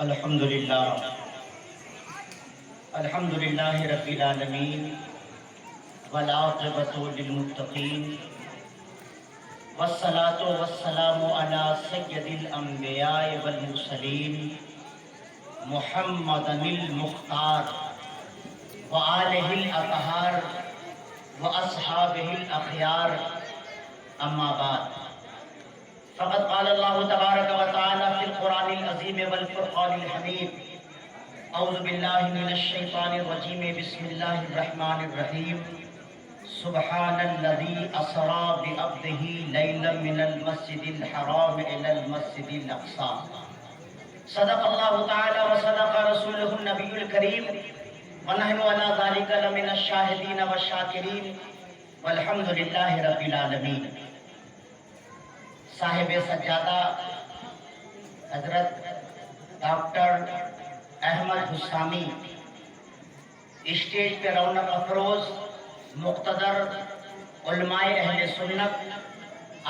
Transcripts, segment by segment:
الحمدللہ الحمدللہ رب العالمین والعاقبۃ للمتقین والصلاۃ والسلام علی سید الانبیاء والمرسلین محمد المختار وآلہ الاطہار واصحابہ الاخیار، اما بعد فقد قال اللہ تبارک و تعالی فی القرآن العظیم والفرقان الحمید اعوذ باللہ من الشیطان الرجیم بسم اللہ الرحمن الرحیم سبحان الذی اسری بعبدہ لیلا من المسجد الحرام الی المسجد الاقصی۔ صدق اللہ تعالی و صدق رسولہ النبی الکریم ونحن علی ذلک لمن الشاہدین والشاکرین والحمد للہ رب العالمین۔ صاحب سجادہ حضرت ڈاکٹر احمد حسامی، اسٹیج پہ رونق افروز مقتدر علماء اہل سنت،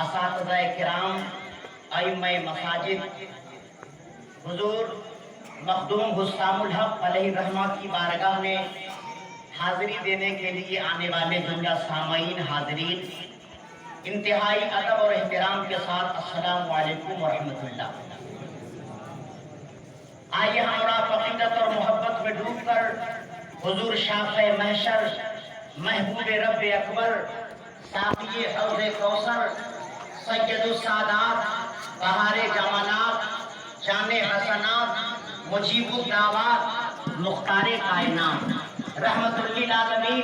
اساتذہ کرام، ائمہ مساجد، حضور مخدوم حسام الحق علیہ الرحمہ کی بارگاہ میں حاضری دینے کے لیے آنے والے جملہ سامعین، حاضرین، انتہائی ادب اور احترام کے ساتھ السلام علیکم ورحمۃ اللہ۔ آئیے ہم آپ عقیدت اور محبت میں ڈوب کر حضور شافع محشر، محبوب رب اکبر، ساقی حوض کوثر، سید السادات، بہار جمالات، جام حسنات، مجیب الدعوات، مختار کائنات، رحمت للعالمین،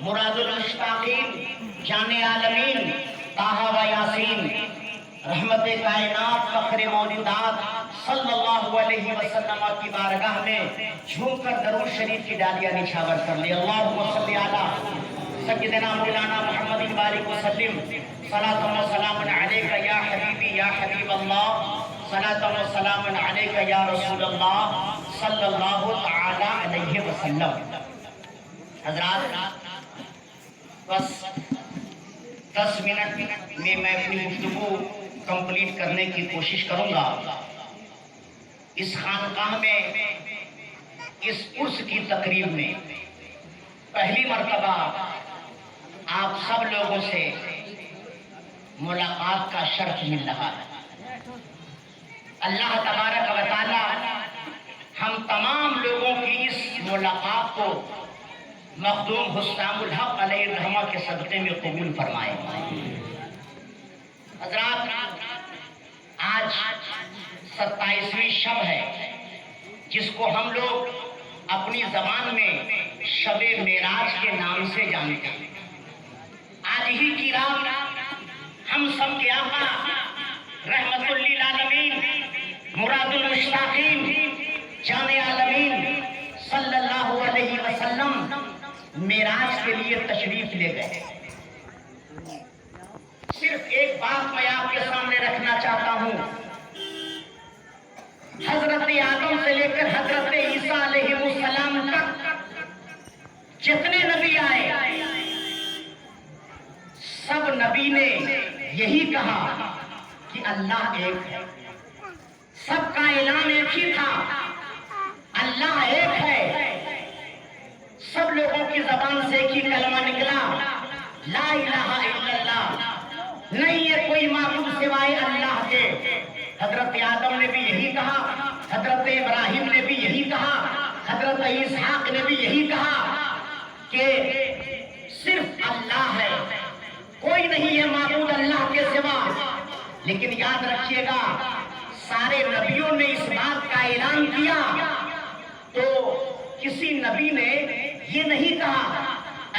مراد المشتاقین، جان عالمین، طٰہٰ و یاسین، رحمت کائنات، فخر موجودات صلی اللہ علیہ وسلم کی بارگاہ میں جھوم کر درود شریف کی ڈالیاں نچھاور کر لیں۔ اللہم صلی علی سیدنا مولانا محمد بارک وسلم، صلاۃ و سلام علیک یا حبیبی یا حبیب اللہ، صلاۃ و سلام علیک یا رسول اللہ صلی اللہ تعالی علیہ وسلم۔ حضرات، بس 10 منٹ میں اپنی گفتگو کمپلیٹ کرنے کی کوشش کروں گا۔ اس خانقاہ میں، اس عرس کی تقریب میں پہلی مرتبہ آپ سب لوگوں سے ملاقات کا شرف مل رہا ہے۔ اللہ تبارک و تعالی ہم تمام لوگوں کی اس ملاقات کو مخدوم حسام الحق علیہ الرحمہ کے صدقے میں قبول فرمائے۔ حضرات، آج 27ویں شب ہے، جس کو ہم لوگ اپنی زبان میں شب معراج کے نام سے جانتے ہیں۔ آج ہی کی رات ہم سب کے آقا رحمت للعالمین، مراد المشتاقین، جان عالمین صلی اللہ علیہ وسلم معراج کے لیے تشریف لے گئے۔ صرف ایک بات میں آپ کے سامنے رکھنا چاہتا ہوں، حضرت آدم سے لے کر حضرت عیسیٰ علیہ السلام تک جتنے نبی آئے، سب نبی نے یہی کہا کہ اللہ ایک ہے۔ سب کا اعلان ایک ہی تھا، اللہ ایک ہے۔ سب لوگوں کی زبان سے ایک ہی کلمہ نکلا، لا الہ الا اللہ، نہیں ہے کوئی معبود سوائے اللہ کے۔ حضرت آدم نے بھی یہی کہا، حضرت ابراہیم نے بھی یہی کہا، حضرت اسحاق نے بھی یہی کہا کہ صرف اللہ ہے، کوئی نہیں ہے معبود اللہ کے سوا۔ لیکن یاد رکھیے گا، سارے نبیوں نے اس بات کا اعلان کیا تو کسی نبی نے یہ نہیں کہا،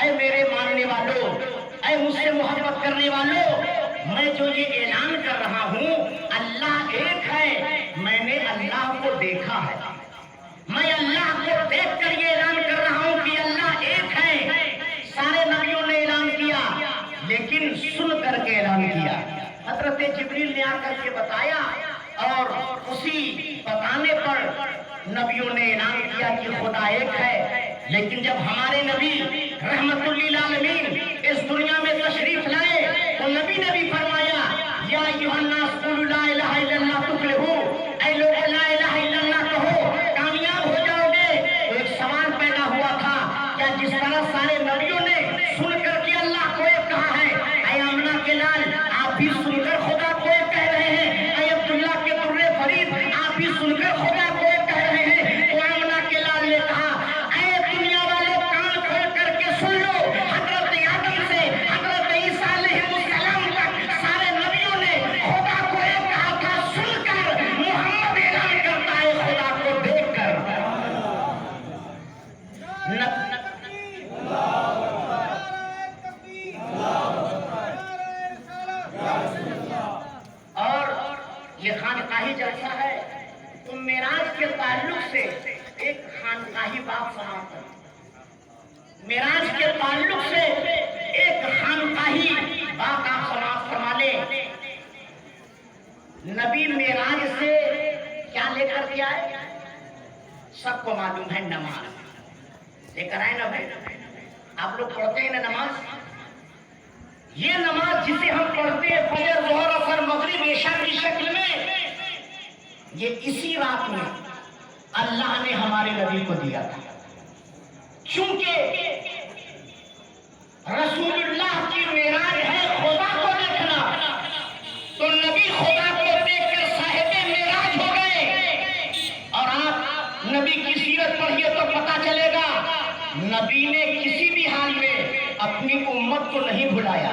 اے میرے ماننے والوں، اے مجھ سے محبت کرنے والوں، میں جو یہ اعلان کر رہا ہوں اللہ ایک ہے، میں نے اللہ کو دیکھا ہے، میں اللہ کو دیکھ کر یہ اعلان کر رہا ہوں کہ اللہ ایک ہے۔ سارے نبیوں نے اعلان کیا، لیکن سن کر کے اعلان کیا۔ حضرت جبریل نے آ کر کے بتایا، اور اسی بتانے پر نبیوں نے اعلان کیا کہ خدا ایک ہے۔ لیکن جب ہمارے نبی رحمت للعالمین اس دنیا میں تشریف لائے تو نبی نے بھی فرمایا، یا ایھا الناس قولوا لا الہ الا اللہ تفلحوا، اے لوگو لا الہ الا اللہ کہو خانقاہی جلسہ ہے تو معراج کے تعلق سے ایک خانقاہی بات سماعت کریں، معراج کے تعلق سے ایک خانقاہی بات آپ سماعت فرما لیں۔ نبی معراج سے کیا لے کر کے آئے؟ سب کو معلوم ہے، نماز لے کر آئے نا بھائی۔ آپ لوگ پڑھتے ہیں نا نماز، یہ نماز جسے ہم پڑھتے ہیں فجر ظہر عصر مغرب عشاء کی شکل میں، یہ اسی رات میں اللہ نے ہمارے نبی کو دیا تھا۔ چونکہ رسول اللہ کی معراج ہے خدا کو دیکھنا، تو نبی خدا کو دیکھ کر صاحب معراج ہو گئے۔ اور آپ نبی کی سیرت پڑھیے تو پتا چلے گا نبی نے کسی بھی حال میں اپنی امت کو نہیں بھلایا،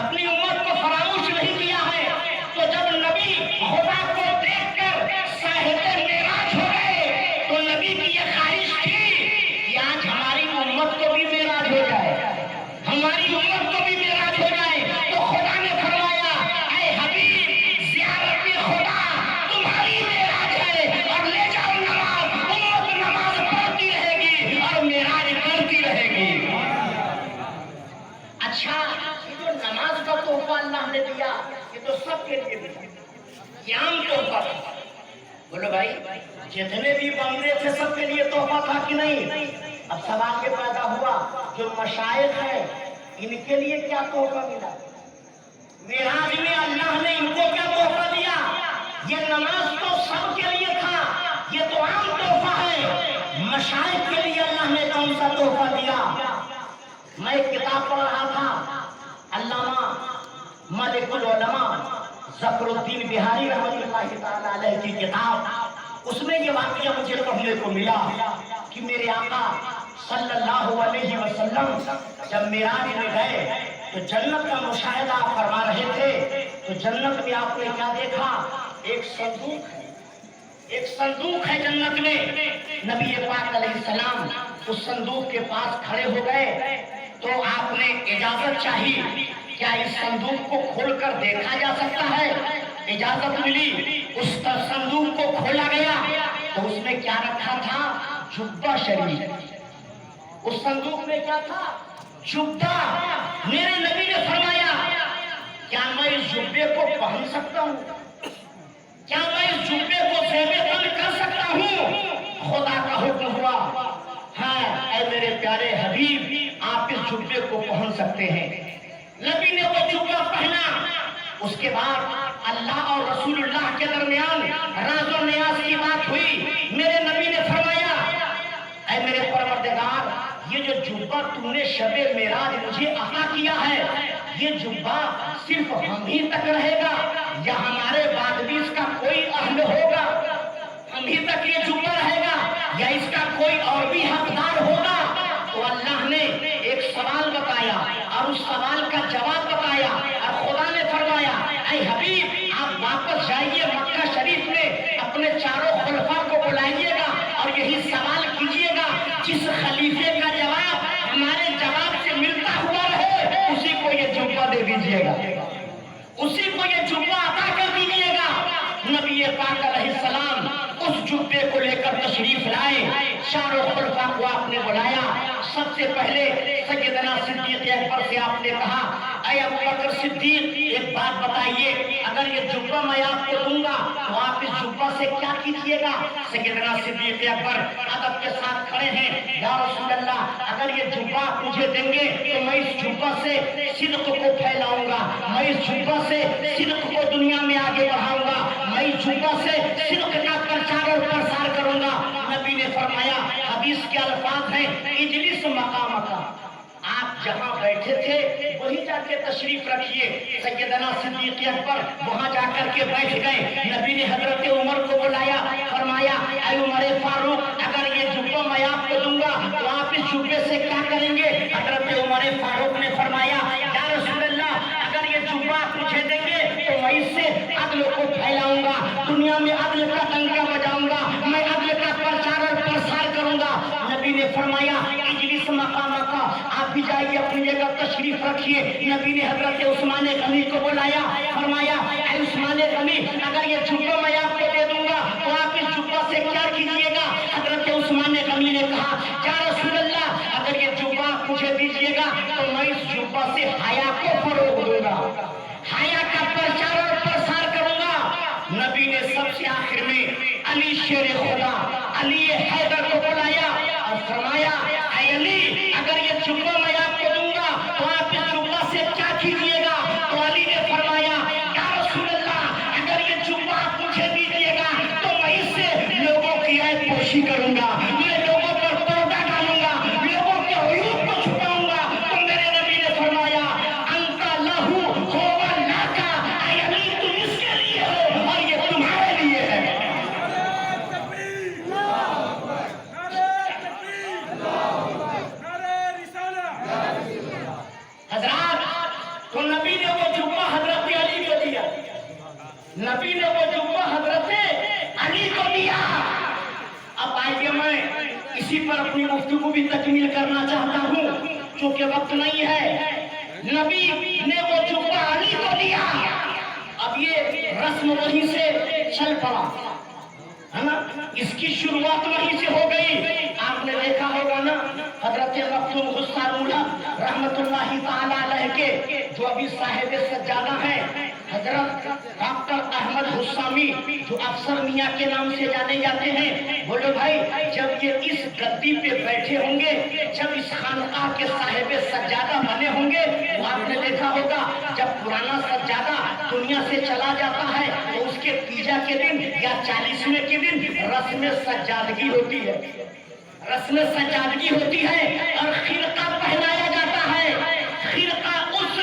اپنی امت کو فراموش نہیں کیا ہے۔ تو جب نبی خدا کو دیکھ کر صاحب معراج ہو گئے تو نبی کی یہ خواہش تھی کہ آج ہماری امت کو بھی معراج ہو جائے، ہماری امت کو بھی معراج ہو جائے۔ تو خدا نے فرمایا اے حبیب زیارت خدا تمہاری معراج ہے، اور لے جاؤ نماز، امت نماز پڑھتی رہے گی اور معراج کرتی رہے گی۔ اچھا، یہ جو نماز کا تحفہ اللہ نے دیا یہ تو سب کے لیے دیا، یہ عام تحفہ تھا۔ بولو بھائی، جتنے بھی بندے تھے سب کے لیے تحفہ تھا کہ نہیں؟ اب سوال یہ پیدا ہوا جو مشائخ ہیں ان کے لیے کیا تحفہ ملا؟ معراج میں اللہ نے ان کو کیا تحفہ دیا؟ یہ نماز تو سب کے لیے تھا، یہ تو عام تحفہ ہے۔ مشائخ کے لیے اللہ نے کون سا تحفہ دیا؟ میں ایک کتاب پڑھ رہا تھا، علامہ ملک العلماء ظفر الدین بہاری رحمۃ اللہ تعالی علیہ کی کتاب، اس میں یہ واقعہ مجھے پڑھنے کو ملا کہ میرے آقا صلی اللہ علیہ وسلم جب معراج میں گئے تو جنت کا مشاہدہ فرما رہے تھے، تو جنت میں آپ نے کیا دیکھا؟ ایک صندوق ہے، ایک صندوق ہے جنت میں۔ نبی پاک علیہ السلام اس صندوق کے پاس کھڑے ہو گئے تو آپ نے اجازت چاہی، کیا اس صندوق کو کھول کر دیکھا جا سکتا ہے؟ اجازت ملی، اس صندوق کو کھولا گیا تو اس میں کیا رکھا تھا؟ جبہ شریف۔ اس صندوق میں کیا تھا؟ جبہ۔ میرے نبی نے فرمایا کیا میں اس جبے کو پہن سکتا ہوں؟ کیا میں اس جبے کو زیب تن کر سکتا ہوں؟ خدا کا حکم ہوا، ہاں اے میرے پیارے حبیب آپ اس جبے کو پہن سکتے ہیں۔ نبی نے وہ جبہ پہنا، اس کے بعد اللہ اور رسول اللہ کے درمیان راز و نیاز کی بات ہوئی۔ میرے نبی نے فرمایا اے میرے پروردگار، یہ جو جبہ تم نے شب معراج مجھے عطا کیا ہے، یہ جبہ صرف ہم ہی تک رہے گا یا ہمارے بعد بھی اس کا کوئی اہل ہوگا؟ ہم ہی تک یہ جبہ رہے گا یا اس کا کوئی اور بھی حقدار ہوگا؟ تو اللہ نے ایک سوال بتایا اور اس سوال کا جواب بتایا، اور خدا نے فرمایا اے حبیب آپ واپس جائیے مکہ شریف میں، اپنے چاروں خلفاء کو بلائیے گا اور یہی سوال کیجیے گا، جس خلیفے کا جواب ہمارے جواب سے ملتا ہوا رہے اسی کو یہ جبہ دے دیجیے گا، اسی کو یہ جبہ عطا کر دیجیے گا۔ نبی پاک علیہ السلام اس جبے کو لے کر تشریف لائے، چاروں خلفاء کو آپ نے بلایا۔ سب سے پہلے سیدنا صدیق اکبر سے آپ نے کہا اے ابو بکر صدیق ایک بات بتائیے، اگر یہ جبہ میں آپ کو دوں گا تو آپ اس جبہ سے کیا کیجیے گا؟ سیدنا صدیق اکبر ادب کے ساتھ کھڑے ہیں، یا رسول اللہ اگر یہ جبہ مجھے دیں گے تو میں اس جبہ سے صدق کو پھیلاؤں گا، میں اس جبہ سے صدق کو دنیا میں آگے بڑھاؤں گا، میں اس جبہ سے صدق کا پرچار اور پرسار کروں گا۔ نبی نے فرمایا، حدیث کے الفاظ ہیں اجلس مقامک، آپ جہاں بیٹھے تھے وہی جا کے تشریف رکھیے۔ سیدنا صدیق اکبر وہاں جا کر کے بیٹھ گئے۔ نبی نے حضرت عمر کو بلایا، فرمایا اے عمر فاروق اگر یہ جبہ میں آپ کو دوں گا تو آپ اس جبے سے کیا کریں گے؟ حضرت عمر فاروق نے فرمایا یا رسول اللہ اگر یہ جبہ آپ مجھے دیں گے تو میں اس سے عدل کو پھیلاؤں گا، دنیا میں عدل کا ڈنکا بجاؤں گا، میں عدل کا پرچار اور پرسار کروں گا۔ نبی نے فرمایا اجلس مقامک، آپ بھی جائیے اپنی جگہ تشریف رکھیے۔ نبی نے حضرت عثمان غنی کو بلایا، فرمایا اے عثمان غنی اگر یہ نے سب سے آخر میں علی شیر خدا علی حیدر کو بلایا اور فرمایا اے علی اگر یہ جبہ میں آپ کو دوں گا تو آپ اس جبہ سے کیا کیجیے گا؟ تو علی نے فرمایا یا رسول اللہ اگر یہ جبہ آپ مجھے دیجیے گا تو میں اس سے لوگوں کی عیب پوشی کروں گا، میں لوگوں پر پردہ ڈالوں گا، لوگوں کے عیوب کو چھپاؤں گا۔ تو میرے نبی نے فرمایا انت لہو ہوا لاکا، اے علی تم اس کے لیے ہو اور یہ تمہارے لیے ہے۔ حضرات تو نبی نے وہ جبہ حضرت علی کو دیا، نبی نے وہ جبہ حضرت علی کو دیا۔ اب آئیے میں اسی پر اپنی گفتگو بھی تکمیل کرنا چاہتا ہوں چونکہ وقت نہیں ہے۔ نبی نے وہ جبہ علی کو دیا، اب یہ رسم وہیں سے چل پڑا ہے نا، اس کی شروعات وہیں سے ہو گئی۔ آپ نے دیکھا ہوگا نا حضرت مختوم حسار مولا رحمت اللہ تعالی علیہ کے جو ابھی صاحب سجادہ ہیں حضرت ڈاکٹر احمد حسامی جو افسر میاں کے نام سے جانے جاتے ہیں، بولو بھائی جب یہ اس گدی پہ بیٹھے ہوں گے، جب اس خانقاہ کے صاحب سجادہ بنے ہوں گے، تو آپ نے دیکھا ہوگا جب پرانا سجادہ دنیا سے چلا جاتا ہے تو اس کے تیجا کے دن یا 40ویں کے دن رسم سجادگی ہوتی ہے، رسم سجادگی ہوتی ہے اور خرقہ پہنایا جاتا ہے، خرقہ اس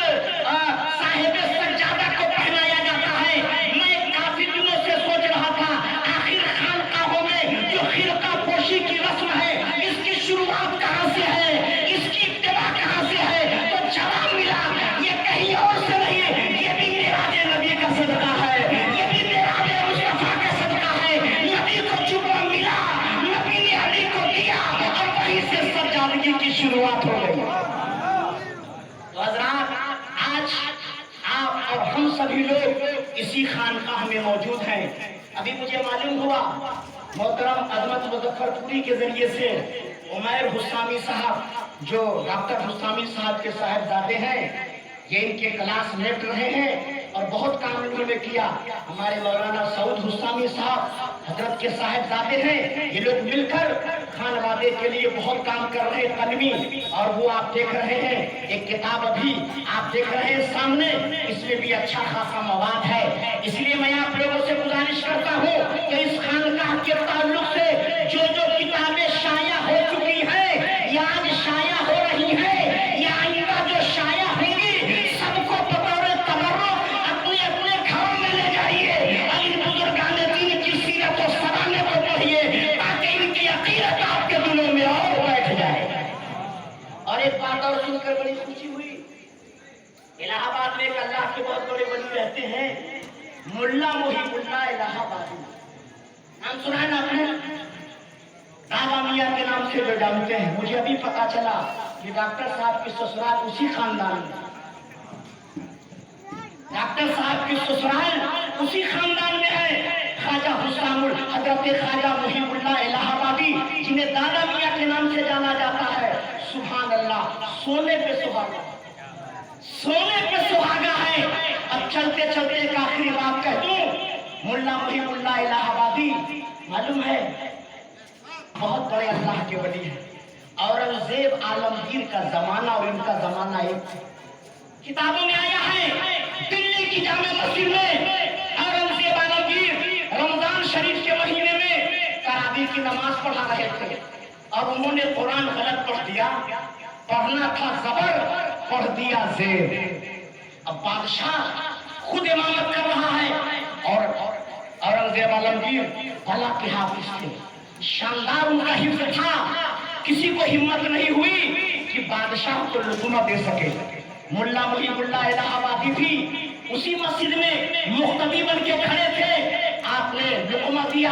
صاحب سجادہ کو پہنایا جاتا ہے۔ میں کافی دنوں سے سوچ رہا تھا آخر خانقاہوں میں جو خرقہ پوشی کی رسم ہے اس کی شروعات کہاں سے ہے، اس کی ابتدا کہاں سے ہے؟ تو جواب ملا یہ کہیں اور سے نہیں، یہ بھی معراج نبی کا صدقہ ہے، یہ بھی معراج مصطفیٰ کا صدقہ ہے۔ نبی کو جبہ ملا، نبی نے علی کو دیا اور وہیں سے سجادگی کی شروعات ہو گئی۔ تو حضرات آج آپ اور ہم سبھی لوگ اسی خانقاہ میں موجود ہیں۔ ابھی مجھے معلوم ہوا محترم عظمت مظفر پوری کے ذریعے سے عمیر حسامی صاحب جو ڈاکٹر حسامی صاحب کے صاحبزادے ہیں، یہ ان کے کلاس میٹ رہے ہیں اور بہت کام انہوں نے کیا۔ ہمارے مولانا سعود حسامی صاحب حضرت کے صاحبزادے ہیں، یہ لوگ مل کر خانوادے کے لیے بہت کام کر رہے ہیں قلمی، اور وہ آپ دیکھ رہے ہیں ایک کتاب ابھی آپ دیکھ رہے ہیں سامنے، اس میں بھی اچھا خاصا مواد ہے۔ اس لیے میں آپ لوگوں سے گزارش کرتا ہوں کہ اس خانقاہ کے تعلق سے جو کتابیں شائع ہو چکی ہیں یا آج شائع ہو رہی ہیں یا آئندہ جو شائع ہوں گی، سب کو بطور تبرک اپنے اپنے گھروں میں لے جائیے اور ان بزرگان دین کی سیرت و سرانے کو پڑھیے تاکہ ان کی عقیدت آپ کے دلوں میں اور بیٹھ جائے۔ اور ایک بات اور سن کر بڑی خوشی ہوئی، الہ آباد میں ایک اللہ کے بہت بڑے ولی رہتے ہیں، ملا محب اللہ الہ آبادی، نام سنا ہے نا آپ نے؟ دادا میاں کے نام سے جو جانتے ہیں۔ مجھے ابھی پتا چلا کہ ڈاکٹر صاحب کی سسرال اسی خاندان میں، ڈاکٹر صاحب کی سسرال اسی خاندان میں ہے، خواجہ حسام حضرت خواجہ محب اللہ الہ آبادی جنہیں دادا میاں کے نام سے جانا جاتا ہے۔ سبحان اللہ، سونے پہ سہاگا، سونے پہ سہاگا ہے۔ اب چلتے چلتے ایک آخری بات کہہ دوں، ملا محب اللہ الہ آبادی معلوم ہے بہت بڑے اللہ کے ولی ہیں۔ اورنگزیب عالمگیر کا زمانہ اور ان کا زمانہ ایک ہے، کتابوں میں آیا ہے دلی کی جامع مسجد میں اورنگزیب عالمگیر رمضان شریف کے مہینے میں تراویح کی نماز پڑھا رہے تھے اور انہوں نے قرآن غلط پڑھ دیا، پڑھنا تھا زبر پڑھ دیا زیر۔ اب بادشاہ خود امامت کر رہا ہے اور اورنگزیب عالمگیر بلا کے حافظ تھے، شاندار ان کا حفظ تھا، کسی کو ہمت نہیں ہوئی کہ بادشاہ کو لقمہ دے سکے۔ ملا محب اللہ الہ آبادی بھی اسی مسجد میں مقتدی بن کے کھڑے تھے، آپ نے لقمہ دیا۔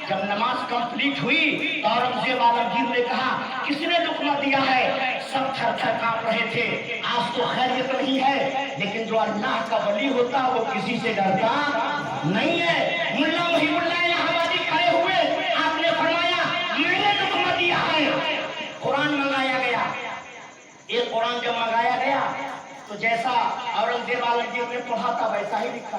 جب نماز کمپلیٹ ہوئی تو اورنگزیب عالمگیر نے کہا کس نے لقمہ دیا ہے؟ سب تھر تھر کانپ رہے تھے۔ آج تو خیریت نہیں ہے، لیکن جو اللہ کا ولی ہوتا وہ کسی سے ڈرتا نہیں ہے۔ ملا محب اللہ الہ آبادی کھڑے ہوئے، آپ نے فرمایا میں نے لقمہ دیا ہے۔ قرآن منگایا گیا، ایک قرآن جب منگایا گیا تو جیسا اورنگزیب عالمگیر نے پڑھا تھا ویسا ہی لکھا،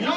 9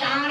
4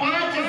5